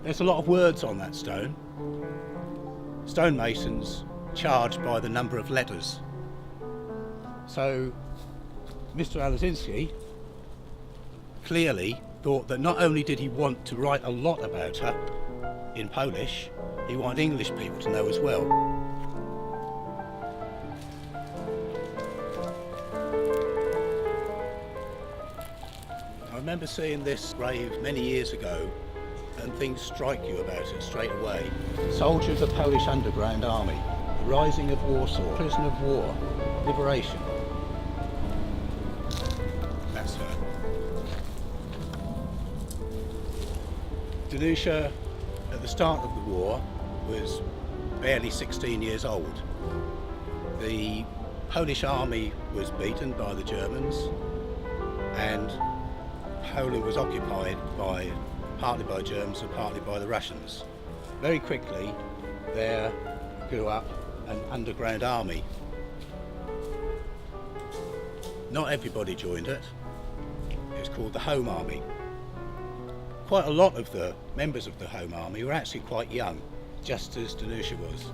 There's a lot of words on that stone. Stonemasons charged by the number of letters. So Mr. Alanska clearly thought that not only did he want to write a lot about her in Polish, he wanted English people to know as well. I remember seeing this grave many years ago, and things strike you about it straight away. Soldier of the Polish Underground Army, the rising of Warsaw, prisoner of war, liberation. That's her. Danuta, at the start of the war, was barely 16 years old. The Polish army was beaten by the Germans, and Poland was occupied partly by Germans and partly by the Russians. Very quickly there grew up an underground army. Not everybody joined it. It was called the Home Army. Quite a lot of the members of the Home Army were actually quite young, just as Danuta was.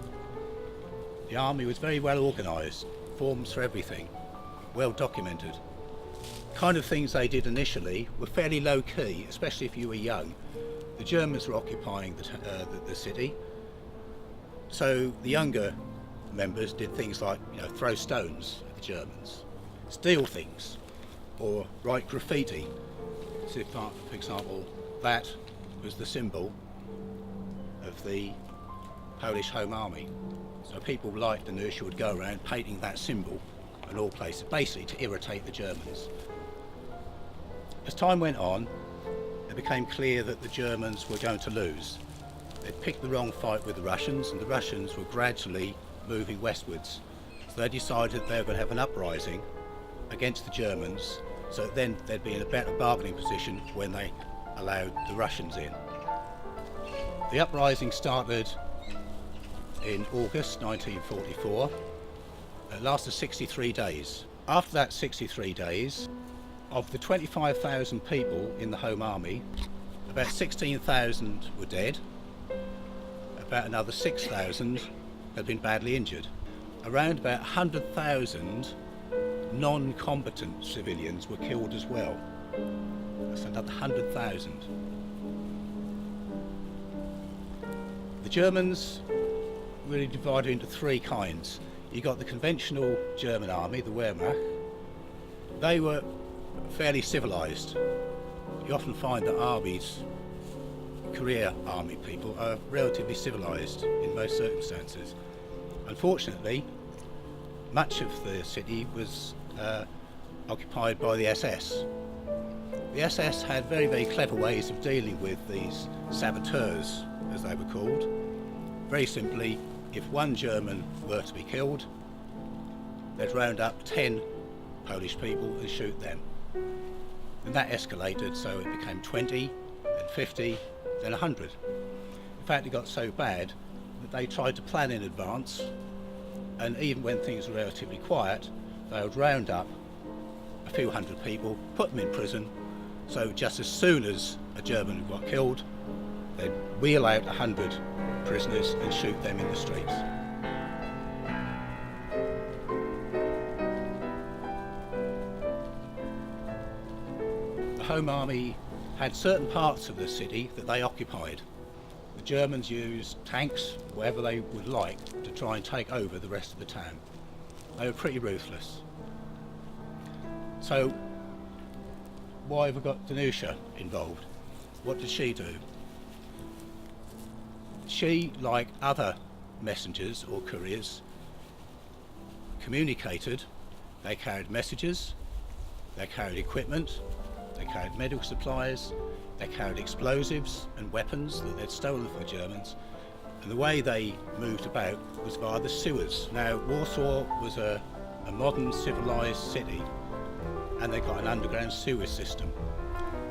The army was very well organised, forms for everything, well documented. Kind of things they did initially were fairly low key, especially if you were young. The Germans were occupying the city, so the younger members did things like, throw stones at the Germans, steal things, or write graffiti. So, for example, that was the symbol of the Polish Home Army. So people like Danuta would go around painting that symbol in all places, basically to irritate the Germans. As time went on, it became clear that the Germans were going to lose. They'd picked the wrong fight with the Russians, and the Russians were gradually moving westwards. So they decided they were going to have an uprising against the Germans, so then they'd be in a better bargaining position when they allowed the Russians in. The uprising started in August 1944. It lasted 63 days. After that 63 days, of the 25,000 people in the Home Army, about 16,000 were dead, about another 6,000 had been badly injured. Around about 100,000 non-combatant civilians were killed as well. That's another 100,000. The Germans really divided into three kinds. You got the conventional German army, the Wehrmacht. They were fairly civilised. You often find that armies, career army people, are relatively civilised in most circumstances. Unfortunately, much of the city was occupied by the SS. The SS had very, very clever ways of dealing with these saboteurs, as they were called. Very simply, if one German were to be killed, they'd round up 10 Polish people and shoot them. And that escalated, so it became 20, then 50, then 100. In fact, it got so bad that they tried to plan in advance, and even when things were relatively quiet, they would round up a few hundred people, put them in prison, so just as soon as a German got killed, they'd wheel out 100 prisoners and shoot them in the streets. The Home Army had certain parts of the city that they occupied. The Germans used tanks, whatever they would like, to try and take over the rest of the town. They were pretty ruthless. So, why have we got Danuta involved? What did she do? She, like other messengers or couriers, communicated. They carried messages, they carried equipment, they carried medical supplies, they carried explosives and weapons that they'd stolen from the Germans, and the way they moved about was via the sewers. Now, Warsaw was a modern civilised city, and they got an underground sewer system.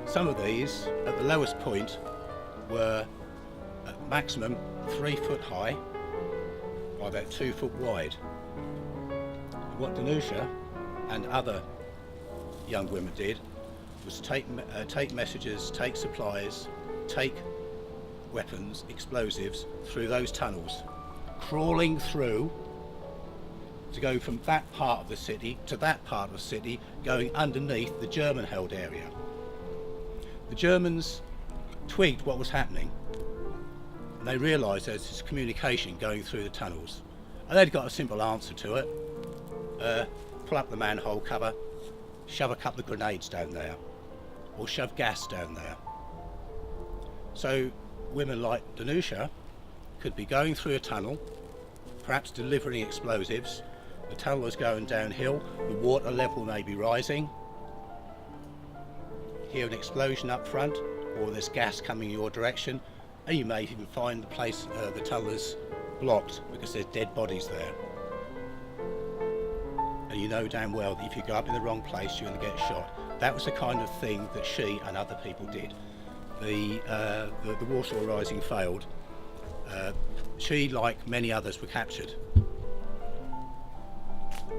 Some of these, at the lowest point, were at maximum 3 foot high by about 2 foot wide. And what Danuta and other young women did was take messages, take supplies, take weapons, explosives, through those tunnels, crawling through to go from that part of the city to that part of the city, going underneath the German-held area. The Germans twigged what was happening, and they realised there's this communication going through the tunnels, and they'd got a simple answer to it. Pull up the manhole cover, shove a couple of grenades down there, or shove gas down there. So women like Danuta could be going through a tunnel, perhaps delivering explosives. The tunnel is going downhill, the water level may be rising. Hear an explosion up front, or there's gas coming your direction, and you may even find the place, the tunnel is blocked because there's dead bodies there. And you know damn well that if you go up in the wrong place, you're going to get shot. That was the kind of thing that she and other people did. The Warsaw Rising failed. She, like many others, were captured.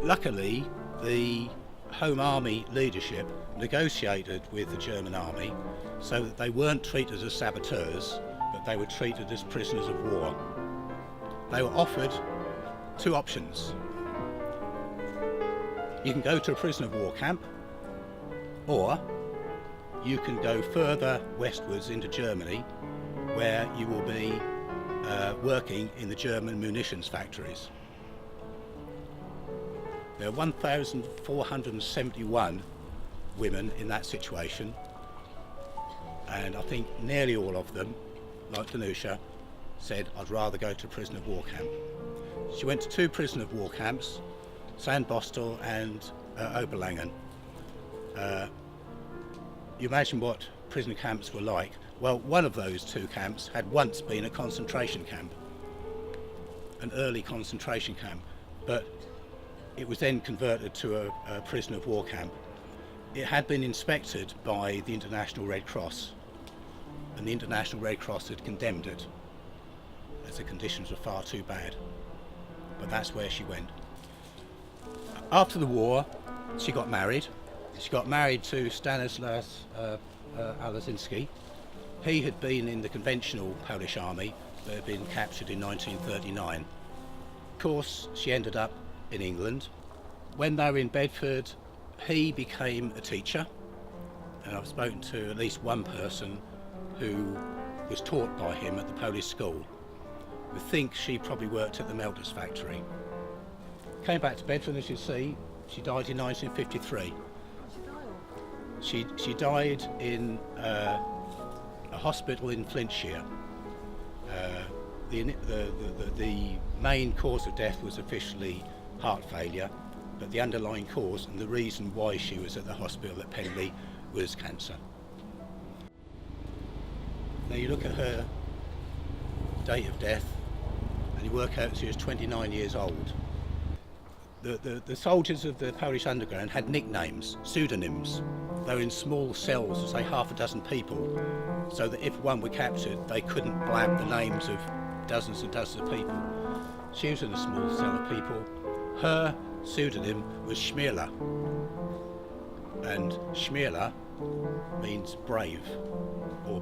Luckily, the Home Army leadership negotiated with the German army so that they weren't treated as saboteurs, but they were treated as prisoners of war. They were offered two options. You can go to a prisoner of war camp, or you can go further westwards into Germany, where you will be working in the German munitions factories. There are 1,471 women in that situation, and I think nearly all of them, like Danuta, said, I'd rather go to a prisoner of war camp. She went to two prisoner of war camps, Sandbostel and Oberlangen. You imagine what prisoner camps were like. Well, one of those two camps had once been a concentration camp, an early concentration camp, but it was then converted to a prisoner of war camp. It had been inspected by the International Red Cross, and the International Red Cross had condemned it as the conditions were far too bad. But that's where she went. After the war, she got married. She got married to Stanislas Alanska. He had been in the conventional Polish army that had been captured in 1939. Of course, she ended up in England. When they were in Bedford, he became a teacher, and I've spoken to at least one person who was taught by him at the Polish school. I think she probably worked at the Melters factory. Came back to Bedford, as you see. She died in 1953. She died in a hospital in Flintshire. The main cause of death was officially heart failure, but the underlying cause and the reason why she was at the hospital at Penley was cancer. Now you look at her date of death and you work out she was 29 years old. The soldiers of the Polish underground had nicknames, pseudonyms. They were in small cells, say half a dozen people, so that if one were captured, they couldn't blab the names of dozens and dozens of people. She was in a small cell of people. Her pseudonym was Schmierler, and Schmierler means brave, or